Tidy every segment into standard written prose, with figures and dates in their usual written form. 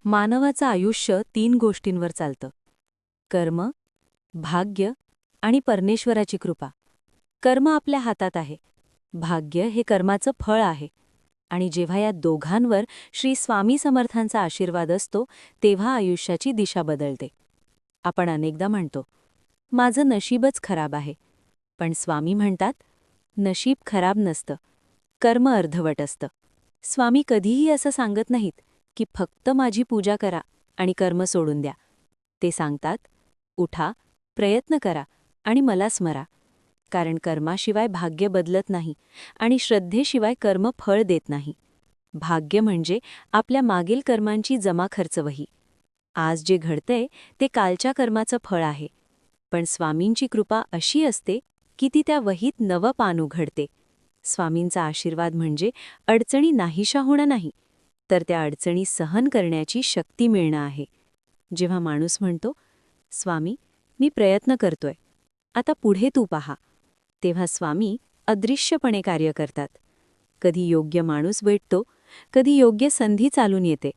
मानवाचं आयुष्य 3 गोष्टींवर चालतं: कर्म, भाग्य आणि परमेश्वराची कृपा. कर्म आपल्या हातात आहे, भाग्य हे कर्माचं फळ आहे. आणि जेव्हा या दोघांवर श्री स्वामी समर्थांचा आशीर्वाद असतो, तेव्हा आयुष्याची दिशा बदलते. आपण अनेकदा म्हणतो, माझं नशीबच खराब आहे. पण स्वामी म्हणतात, नशीब खराब नसतं, कर्म अर्धवट असतं. स्वामी कधीही असं सांगत नाहीत की फक्त माझी पूजा करा आणि कर्म सोडून द्या. ते सांगतात, उठा, प्रयत्न करा आणि मला स्मरा. कारण कर्माशिवाय भाग्य बदलत नाही आणि श्रद्धेशिवाय कर्म फळ देत नाही. भाग्य म्हणजे आपल्या मागील कर्मांची जमा खर्चवही. आज जे घडतंय ते कालच्या कर्माचं फळ आहे. पण स्वामींची कृपा अशी असते की ती त्या वहीत नवं पान उघडते. स्वामींचा आशीर्वाद म्हणजे अडचणी नाहीशा होणं नाही, तर त्या अडचणी सहन करण्याची शक्ती मिळणं आहे. जेव्हा माणूस म्हणतो, स्वामी, मी प्रयत्न करतोय, आता पुढे तू पहा, तेव्हा स्वामी अदृश्यपणे कार्य करतात. कधी योग्य माणूस भेटतो, कधी योग्य संधी चालून येते,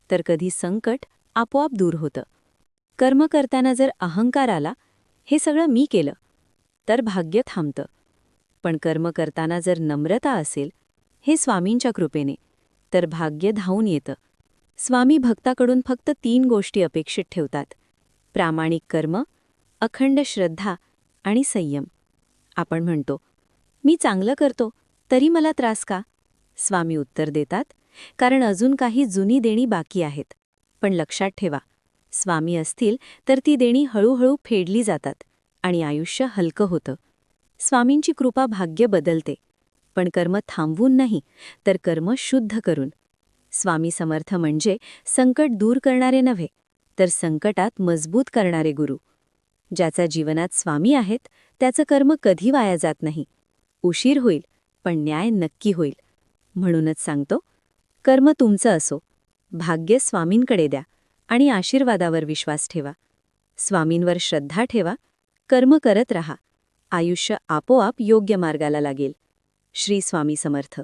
तर कधी संकट आपोआप दूर होतं. कर्म करताना जर अहंकार आला, हे सगळं मी केलं, तर भाग्य थांबतं. पण कर्म करताना जर नम्रता असेल, हे स्वामींच्या कृपेने, तर भाग्य धावून येतं. स्वामी भक्ताकडून फक्त 3 गोष्टी अपेक्षित ठेवतात: प्रामाणिक कर्म, अखंड श्रद्धा आणि संयम. आपण म्हणतो, मी चांगलं करतो, तरी मला त्रास का? स्वामी उत्तर देतात, कारण अजून काही जुनी देणी बाकी आहेत. पण लक्षात ठेवा, स्वामी असतील तर ती देणी हळूहळू फेडली जातात आणि आयुष्य हलकं होतं. स्वामींची कृपा भाग्य बदलते, पण कर्म थांबवून नाही, तर कर्म शुद्ध करून. स्वामी समर्थ म्हणजे संकट दूर करणारे नव्हे, तर संकटात मजबूत करणारे गुरु. ज्याच्या जीवनात स्वामी आहेत, त्याचं कर्म कधी वाया जात नाही. उशीर होईल, पण न्याय नक्की होईल. म्हणूनच सांगतो, कर्म तुमचं असो, भाग्य स्वामींकडे द्या आणि आशीर्वादावर विश्वास ठेवा. स्वामींवर श्रद्धा ठेवा, कर्म करत रहा. आयुष्य आपोआप योग्य मार्गाला लागेल. श्री स्वामी समर्थ.